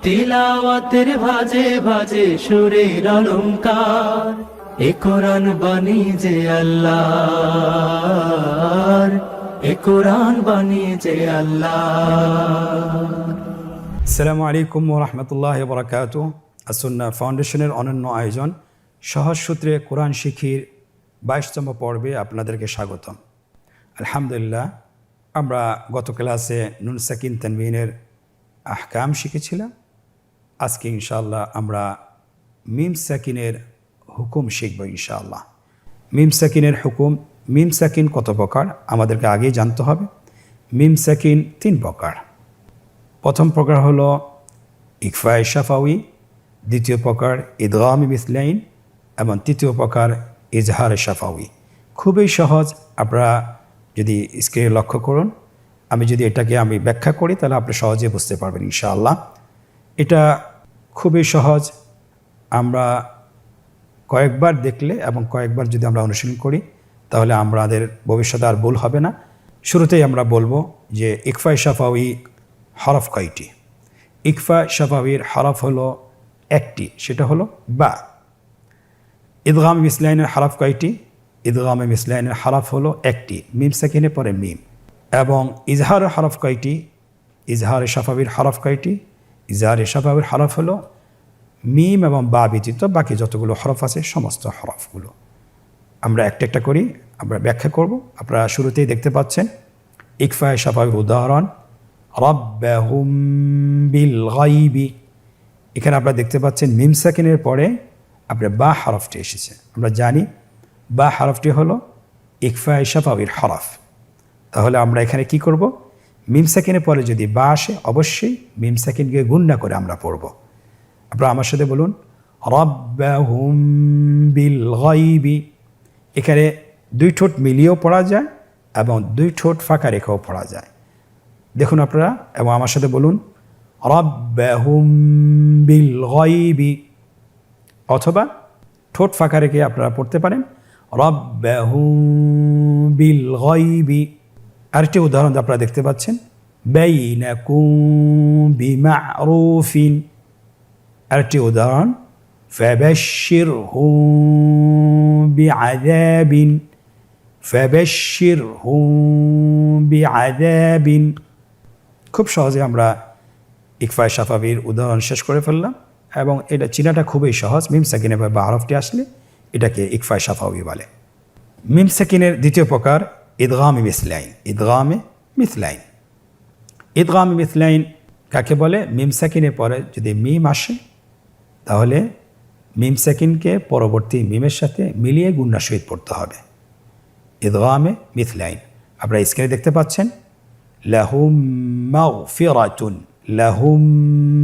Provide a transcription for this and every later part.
তিলাওয়াতের ভাজে ভাজে সুরের অলংকার, এ কোরআন বাণী যে আল্লাহর, এ কোরআন বাণী যে আল্লাহর। আসসালামু আলাইকুম ওয়া রাহমাতুল্লাহি ওয়া বারাকাতুহু। আসুন্নাহ ফাউন্ডেশনের অনন্য আয়োজন সহজ সূত্রে কোরআন শিখির 22তম পর্বে আপনাদেরকে স্বাগতম। আলহামদুলিল্লাহ, আমরা গত ক্লাসে নুন সাকিন তানবিনের আহকাম শিখেছিলাম। আজকে ইনশাআল্লাহ আমরা মিম সাকিনের হুকুম শিখব ইনশাআল্লাহ। মিম সাকিনের হুকুম, মিম সাকিন কত প্রকার আমাদেরকে আগেই জানতে হবে। মিম সাকিন 3 প্রকার। প্রথম প্রকার হলো ইকফায়ে শাফাউই, দ্বিতীয় প্রকার ইদগামে মিসলাইন এবং তৃতীয় প্রকার ইজহারে শাফাউই। খুবই সহজ, আপনারা যদি স্ক্রিনে লক্ষ্য করুন, আমি যদি এটাকে ব্যাখ্যা করি তাহলে আপনি সহজে বুঝতে পারবেন ইনশাআল্লাহ। এটা খুবই সহজ, আমরা কয়েকবার দেখলে এবং কয়েকবার যদি আমরা অনুশীলন করি তাহলে আমাদের ভবিষ্যতে আর ভুল হবে না। শুরুতেই আমরা বলবো যে ইকফায়ে শাফাউই হরফ কয়টি। ইকফা শাফাউইর হরফ হলো একটি, সেটা হলো বা। ইদগামে মিসলাইনের হরফ কয়টি? ইদগামে মিসলাইনের হরফ হলো একটি, মিম সাকিনের পরে মিম। এবং ইজহারের হরফ কয়টি? ইজহারে শাফাউইর হরফ কয়টি? ইজহারে শাফাউইর হরফ হলো মিম এবং বা ব্যতীত বাকি যতগুলো হরফ আছে সমস্ত হরফগুলো। আমরা একটা একটা করি, আমরা ব্যাখ্যা করব। আপনারা শুরুতেই দেখতে পাচ্ছেন ইকফায়ে শাফাউইর উদাহরণ রাব্বাহুম বিল গায়বি। এখানে আপনারা দেখতে পাচ্ছেন মিম সাকিনের পরে আপনার বা হরফটি এসেছে। আমরা জানি বা হরফটি হলো ইকফায়ে শাফাউইর হরফ। তাহলে আমরা এখানে কি করব? মিম সাকিনের পরে যদি বা আসে অবশ্যই মিম সাকিনকে গুণনা করে আমরা পড়ব। আপনারা আমার সাথে বলুন রাব্বাহুম বিল গায়বি। এখানে 2 ঠোঁট মিলিয়েও পড়া যায় এবং 2 ঠোঁট ফাঁকা রেখেও পড়া যায়। দেখুন আপনারা, এবং আমার সাথে বলুন রাব্বাহুম বিল গায়বি, অথবা ঠোঁট ফাঁকা রেখে আপনারা পড়তে পারেন রাব্বাহুম বিল গায়বি। আরেকটি উদাহরণ আপনারা দেখতে পাচ্ছেন বাইনাকুম বিমা'রুফিন। আরেকটি উদাহরণ ফাবাশশিরহুম বিআযাবিন, ফাবাশশিরহুম বিআযাবিন। খুব সহজে আমরা ইকফায়ে শাফাউইর উদাহরণ শেষ করে ফেললাম এবং এটা চিনাটা খুবই সহজ। মিম সাকিনের বা হরফটি আসলে এটাকে ইকফায়ে শাফাউই বলে। মিম সাকিনের দ্বিতীয় প্রকার ইদগামে মিসলাইন। ইদগামে মিসলাইন, ইদগামে মিসলাইন কাকে বলে? মিম সাকিনের পরে যদি মিম আসে তাহলে মিম সাকিনকে পরবর্তী মিমের সাথে মিলিয়ে গুণনার সহিত পড়তে হবে। ইদগামে মিসলাইন আপনারা স্ক্রিনে দেখতে পাচ্ছেন লাহুম মাগফিরাতুন, লাহুম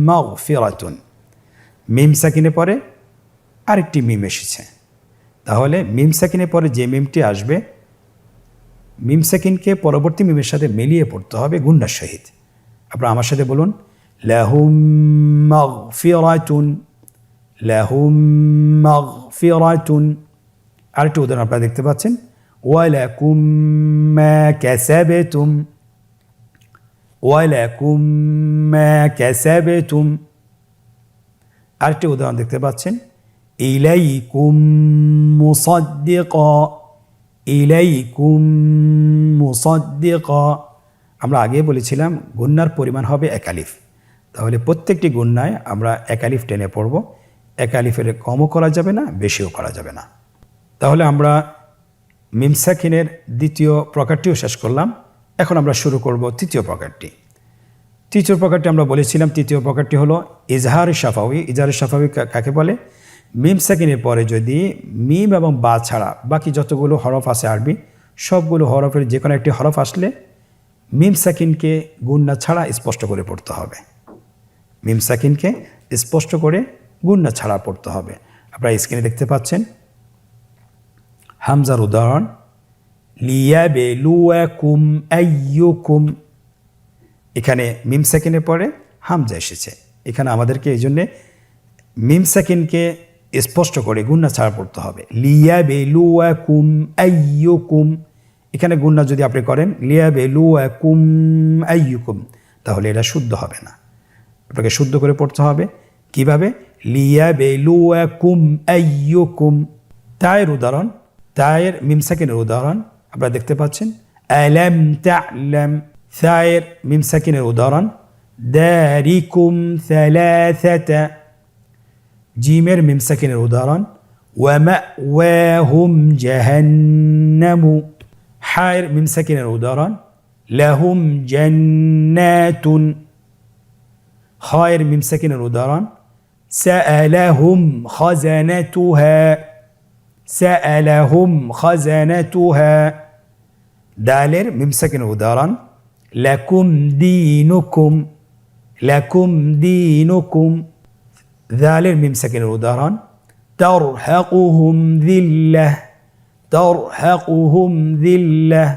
মাগফিরাতুন। মিম সাকিনের পরে আরেকটি মিম এসেছে, তাহলে মিম সাকিনের পরে যে মিমটি আসবে মিম সাকিনকে পরবর্তী মিমের সাথে মিলিয়ে পড়তে হবে গুণনার সহিত। আপনারা আমার সাথে বলুন লাহুম মাগফিরাতুন, লাহুম মাগফিরাতুন। আরেকটি উদাহরণ আপনারা দেখতে পাচ্ছেন ওয়ালাকুম মা কাসাবতুম, ওয়ালাকুম মা কাসাবতুম। আরেকটি উদাহরণ দেখতে পাচ্ছেন ইলাইকুম মুসাদ্দিকা, ইলাইকুম মুসাদ্দিকা। আমরা আগে বলেছিলাম গুণনার পরিমাণ হবে 1 আলিফ, তাহলে প্রত্যেকটি গুণনায় আমরা 1 আলিফ টেনে পড়ব। 1 আলিফের কমও করা যাবে না, বেশিও করা যাবে না। তাহলে আমরা মিম সাকিনের দ্বিতীয় প্রকারটিও শেষ করলাম। এখন আমরা শুরু করব তৃতীয় প্রকারটি। তৃতীয় প্রকারটি আমরা বলেছিলাম, তৃতীয় প্রকারটি হলো ইজহারে শাফাউই। ইজহারে শাফাউই কাকে বলে? মিম সাকিনের পরে যদি মিম এবং বা ছাড়া বাকি যতগুলো হরফ আছে আরবি সবগুলো হরফের যে কোনো একটি হরফ আসলে মিম সাকিনকে গুণনা ছাড়া স্পষ্ট করে পড়তে হবে। মিম সাকিনকে স্পষ্ট করে গুণনা ছাড়া পড়তে হবে। আপনারা স্ক্রিনে দেখতে পাচ্ছেন হামজার উদাহরণ লিয়াবলুয়াকুম আইয়ুকুম। এখানে মিম সাকিনের পরে হামজা এসেছে, এখানে আমাদেরকে এই জন্যে মিম সাকিনকে স্পষ্ট করে গুণনা ছাড়া পড়তে হবে। লিয়াবলুয়াকুম আইয়ুকুম, এখানে গুণনা যদি আপনি করেন লিয়াবলুয়াকুম আইয়ুকুম তাহলে এটা শুদ্ধ হবে না। আপনাকে শুদ্ধ করে পড়তে হবে। কিভাবে? লিয়াবেলুয়াকুম আইয়ুকুম। তায়ের উদাহরণ, তায়ের মিম সাকিনের উদাহরণ আপনারা দেখতে পাচ্ছেন, আলাম তা'লাম। সায়ের মিম সাকিনের উদাহরণ, দারিকুম সালাসাতা। জিমের মিম সাকিনের উদাহরণ, ওয়া মাওয়াহুম জাহান্নামু। হায়ের মিম সাকিনের উদাহরণ, লাহুম জান্নাতুন। খায়ের মিম সাকিনের উদাহরণ, সাআলাহুম খাজানাতুহা। সাআলাহুম খাজানাতুহা। দালের মিম সাকিনের উদাহরণ, লাকুম দীনুকুম। লাকুম দীনুকুম। দালের মিম সাকিনের উদাহরণ, তারহাকুহুম যিল্লাহ। তারহাকুহুম যিল্লাহ।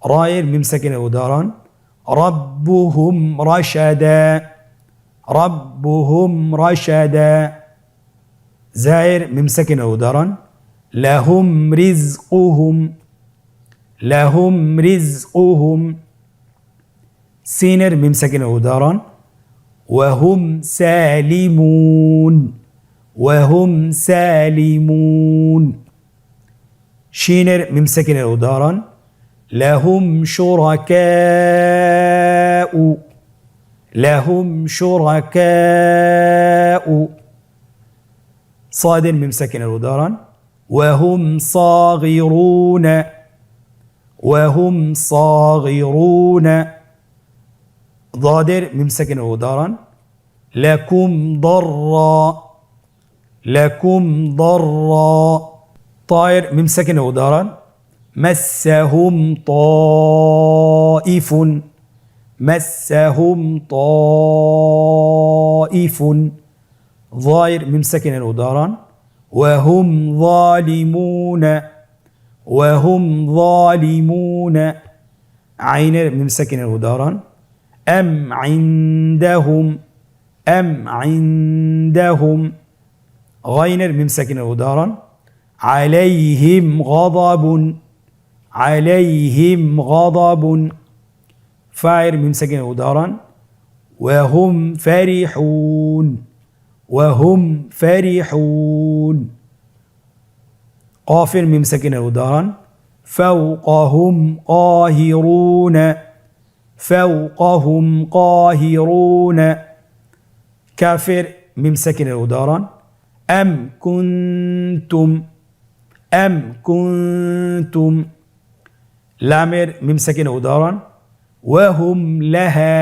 রায়ের মিম সাকিনের উদাহরণ, রব্বুহুম রাশাদা। রব্বুহুম রাশাদা। জায়ের মিম সাকিনের উদাহরণ, লাহুম রিজকুহুম। লাহুম রিজকুহুম। সিনের মিম সাকিনের উদাহরণ, ওয়াহুম সালিমুন। ওয়াহুম সালিমুন। শিনের মিম সাকিনের উদাহরণ, লাহুম শুরাকাউ। লাহুম শুরাকাউ। صاد মিম সাকিনের উদাহরণ, ওয়াহুম সাগিরুন। ওয়াহুম সাগিরুন। ضادের মিম সাকিনের উদাহরণ, লাকুম দররা। লাকুম দররা। طائر মিম সাকিনের উদাহরণ, মাসসাহুম তাইফুন। মাসসাহুম তাইফুন। ظائر মিম সাকিনের উদাহরণ, ওয়াহুম যালিমুন। ওয়াহুম যালিমুন। আইনের মিম সাকিনের উদাহরণ, আম ইনদাহুম। আম ইনদাহুম। গাইনের মিম সাকিনের উদাহরণ, আলাইহিম গাদাবুন। আলাইহিম গাদাবুন। ফায়ের মিম সাকিনের উদাহরণ, ওয়াহুম ফারিহুন। ওয়াহুম ফারিহুন। قافر মিম সাকিনের উদাহরণ, ফাওকাহুম কাহিরুন। ফাওকাহুম কাহিরুন। কাফের মিম সাকিনের উদাহরণ, আম কুনতুম। আম কুনতুম। লামের মিম সাকিনের উদাহরণ, ওয়াহুম লাহা।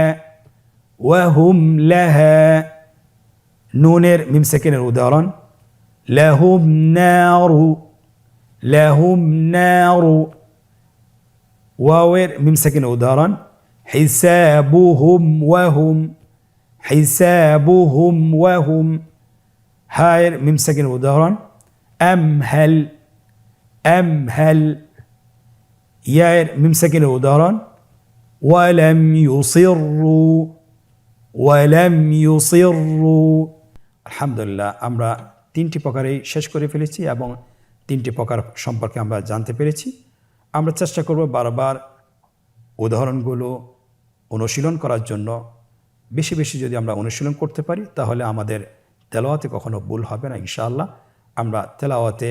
ওয়াহুম লাহা। নুনের মিম সাকিনের উদাহরণ, লাহুম নারু। লাহুম নারু। ওয়াওয়ের মিম সাকিনের উদাহরণ, হিসাবুহুম ওয়াহুম। হিসাবুহুম ওয়াহুম। হায়ের মিম সাকিনের উদাহরণ, আমহাল। আমহাল। ইয়ায়ের মিম সাকিনের উদাহরণ, ওয়ালাম ইউসিরু। ওয়ালাম ইউসিরু। আলহামদুলিল্লাহ, আমরা 3টি প্রকারেই শেষ করে ফেলেছি এবং 3টি প্রকার সম্পর্কে আমরা জানতে পেরেছি। আমরা চেষ্টা করব বারবার উদাহরণগুলো অনুশীলন করার জন্য। বেশি বেশি যদি আমরা অনুশীলন করতে পারি তাহলে আমাদের তেলাওয়াতে কখনো ভুল হবে না ইনশাআল্লাহ। আমরা তেলাওয়াতে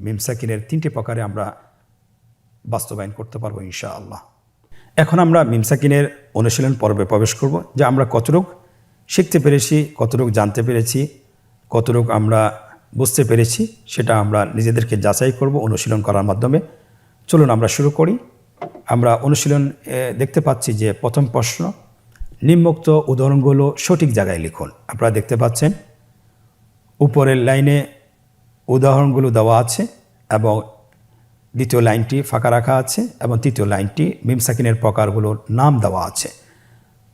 মিম সাকিনের 3টি প্রকারে আমরা বাস্তবায়ন করতে পারবো ইনশাআল্লাহ। এখন আমরা মিম সাকিনের অনুশীলন পর্বে প্রবেশ করব, যে আমরা কতটুকু শিখতে পেরেছি, কতটুকু জানতে পেরেছি, কতটুকু আমরা বুঝতে পেরেছি, সেটা আমরা নিজেদেরকে যাচাই করব অনুশীলন করার মাধ্যমে। চলুন আমরা শুরু করি। আমরা অনুশীলন দেখতে পাচ্ছি যে প্রথম প্রশ্ন, নিম্নোক্ত উদাহরণগুলো সঠিক জায়গায় লিখুন। আপনারা দেখতে পাচ্ছেন উপরের লাইনে উদাহরণগুলো দেওয়া আছে এবং দ্বিতীয় লাইনটি ফাঁকা রাখা আছে এবং তৃতীয় লাইনটি মিম সাকিনের প্রকারগুলোর নাম দেওয়া আছে।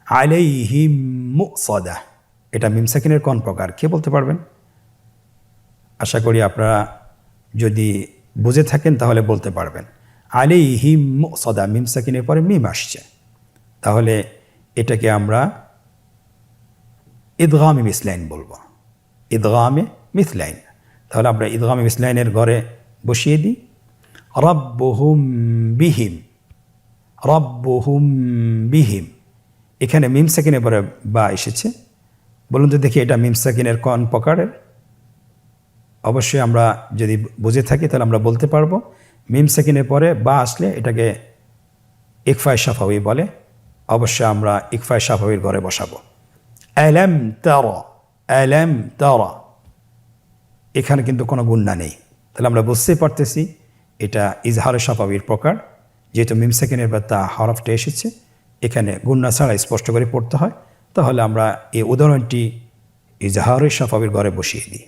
আলাইহিম মুসাদা, এটা মিম সাকিনের কোন প্রকার, কে বলতে পারবেন? আশা করি আপনারা যদি বুঝে থাকেন তাহলে বলতে পারবেন। আলাইহিম মুসাদা, মিম সাকিনের পরে মিম আসছে, তাহলে এটাকে আমরা ইদগামে মিসলাইন বলবো। ইদগামে মিসলাইন, তাহলে আমরা ইদগামে মিসলাইনের ঘরে বসিয়ে দিই। রব্বুহুম বিহিম। রব্বুহুম বিহিম। এখানে মিম সাকিনের পরে বা এসেছে। বলুন তো দেখি এটা মিম সাকিনের কোন প্রকারের? অবশ্যই আমরা যদি বুঝে থাকি তাহলে আমরা বলতে পারবো মিম সাকিনের পরে বা আসলে এটাকে ইকফায়ে শাফাওয়ি বলে। অবশ্যই আমরা ইকফায়ে শাফাওয়ির ঘরে বসাবো। আলাম তারা, আলাম তারা, এখানে কিন্তু কোনো গুন্না নেই। তাহলে আমরা বুঝতেই পারতেছি এটা ইজহারে শাফাওয়ির প্রকার। যেহেতু মিম সাকিনের বা তা হরফটা এসেছে, এখানে গুন্না ছাড়া স্পষ্ট করে পড়তে হয়। তাহলে আমরা এই উদাহরণটি ইজহারে শাফাওয়ির ঘরে বসিয়ে দিই।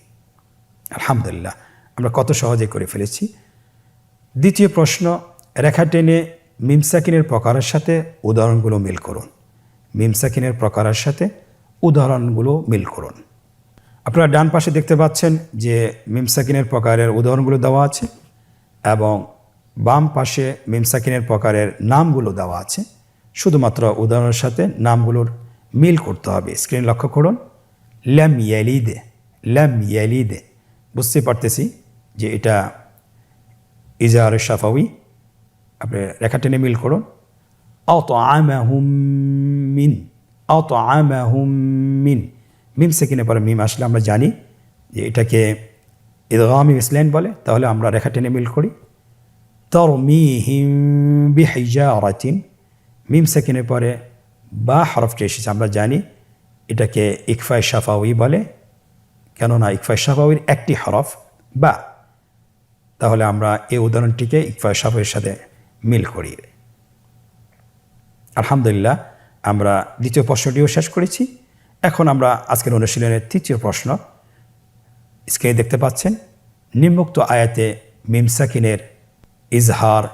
আলহামদুলিল্লাহ, আমরা কত সহজে করে ফেলেছি। দ্বিতীয় প্রশ্ন, রেখা টেনে মিম সাকিনের প্রকারের সাথে উদাহরণগুলো মিল করুন। মিম সাকিনের প্রকারের সাথে উদাহরণগুলো মিল করুন। আপনারা ডান পাশে দেখতে পাচ্ছেন যে মিম সাকিনের প্রকারের উদাহরণগুলো দেওয়া আছে এবং বাম পাশে মিম সাকিনের প্রকারের নামগুলো দেওয়া আছে। শুধুমাত্র উদাহরণের সাথে নামগুলোর মিল করতে হবে। স্ক্রিন লক্ষ্য করুন, লাম ইয়ালিদে, লাম ইয়ালিদে, বুঝতে পারতেছি যে এটা ইজহারে শাফাওয়ি। আপনি রেখা টেনে মিল করুন। আতআমাহুম মিন, আতআমাহুম মিন, মিম সাকিনের পরে মিম আসলে আমরা জানি যে এটাকে ইদগামে মিসলাইন বলে। তাহলে আমরা রেখা টেনে মিল করি। তারমিহিম বিহিজারাতিন, মিম সাকিনের পরে বা হরফটি এসেছে, আমরা জানি এটাকে ইকফায়ে শাফাওয়ি বলে, কেননা ইকফায়ে শাফাওয়ির একটি হরফ বা। তাহলে আমরা এই উদাহরণটিকে ইকফায়ে শাফাওয়ির সাথে মিল করি। আলহামদুলিল্লাহ, আমরা দ্বিতীয় প্রশ্নটিও শেষ করেছি। এখন আমরা আজকের অনুশীলনের তৃতীয় প্রশ্ন। স্ক্রিনে দেখতে পাচ্ছেন, নিম্নোক্ত আয়াতে মিম সাকিনের ইজহার,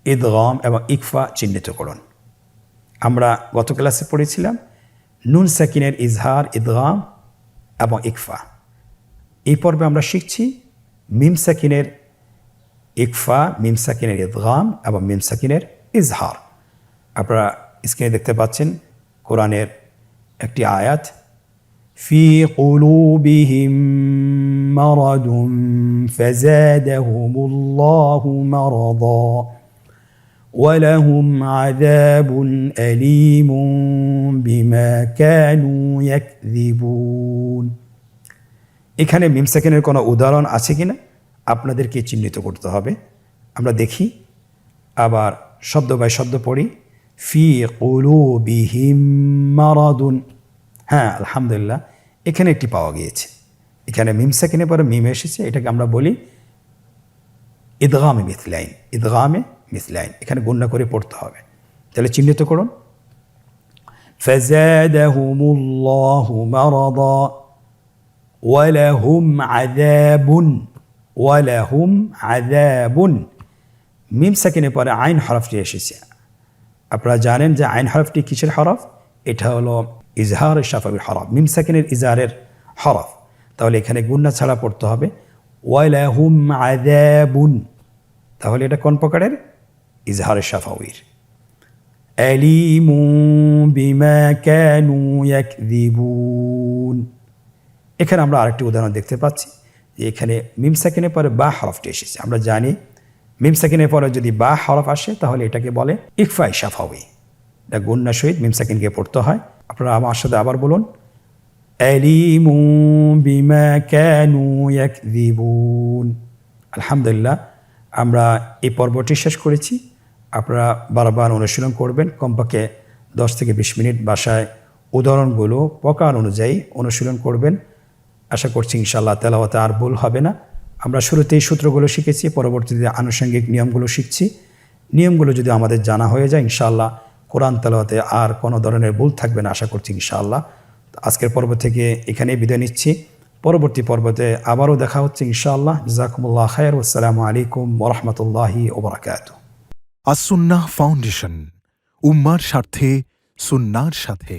ইদগাম এবং ইকফা চিহ্নিত করুন। আমরা গত ক্লাসে পড়েছিলাম নুন সাকিনের ইজহার, ইদগাম এবং ইকফা। এই পর্বে আমরা শিখছি মিম সাকিনের ইকফা, মিম সাকিনের ইদগাম এবং মিম সাকিনের ইজহার। আপনারা স্ক্রিনে দেখতে পাচ্ছেন কোরআনের একটি আয়াত, ফি কুলুবিহিম মারাদুন ফাযাদাহুমুল্লাহু মারাদা ওয়ালাহুম আযাবুন আলীমুন বিমা কানু ইয়াকযিবুন। এখানে মিম সাকিনের কোনো উদাহরণ আছে কিনা আপনাদেরকে চিহ্নিত করতে হবে। আমরা দেখি, আবার শব্দ বাই শব্দ পড়ি। ফি কুলুবিহিম মারাদুন, হ্যাঁ আলহামদুলিল্লাহ, এখানে একটি পাওয়া গিয়েছে। এখানে মিম সাকিনের পরে মিম এসেছে, এটাকে আমরা বলি ইদগামে মিসলাইন, ইদগামে মিসলাইন। এখানে গুণনা করে পড়তে হবে। তাহলে চিহ্নিত করুন, ফাযাদাহুমুল্লাহু মারাদা ওয়ালাহুম আযাবুন, ওয়ালাহুম আযাবুন। মিম সাকিনের পরে আইন হরফটি এসেছে। আপনারা জানেন যে আইন হরফটি কিসের হরফ? এটা হলো ইজহারে শাফাওয়ির হরফ, মিম সাকিনের ইজহারের হরফ। তাহলে এখানে গুণনা ছাড়া পড়তে হবে ওয়ালাহুম আযাবুন। তাহলে এটা কোন প্রকারের? ইজহারে শাফাওয়ির। আলীমুন বিমা কানু ইয়াকযিবুন। এখানে আমরা আরেকটি উদাহরণ দেখতে পাচ্ছি যে এখানে মিম সাকিনের পরে বা হরফটি এসেছে। আমরা জানি মিম সাকিনের পরে যদি বা হরফ আসে তাহলে এটাকে বলে ইকফায়ে শাফাওয়ি। এটা গুণনা সহিত মিম সাকিনকে পড়তে হয়। আপনারা আমার সাথে আবার বলুন, আলীমুন বিমা কানু ইয়াকযিবুন। আলহামদুলিল্লাহ, আমরা এই পর্বটি শেষ করেছি। আপনারা বারবার অনুশীলন করবেন, কমপক্ষে 10 থেকে 20 মিনিট বাসায় উদাহরণগুলো প্রকার অনুযায়ী অনুশীলন করবেন। আশা করছি ইনশাআল্লাহ তেলাওয়াতে আর ভুল হবে না। আমরা শুরুতেই সূত্রগুলো শিখেছি, পরবর্তীতে আনুষঙ্গিক নিয়মগুলো শিখছি। নিয়মগুলো যদি আমাদের জানা হয়ে যায় ইনশাআল্লাহ কোরআন তেলাওয়াতে আর কোনো ধরনের ভুল থাকবে না আশা করছি ইনশাআল্লাহ। আজকের পর্ব থেকে এখানেই বিদায় নিচ্ছি। পরবর্তী পর্বতে আবারও দেখা হচ্ছে ইনশাআল্লাহ। জাযাকুমুল্লাহ খায়র। আসসালামু আলাইকুম ওয়া রাহমাতুল্লাহি ওয়া বারাকাতুহু। আসুন্নাহ ফাউন্ডেশন, উম্মার স্বার্থে সুন্নাহর সাথে।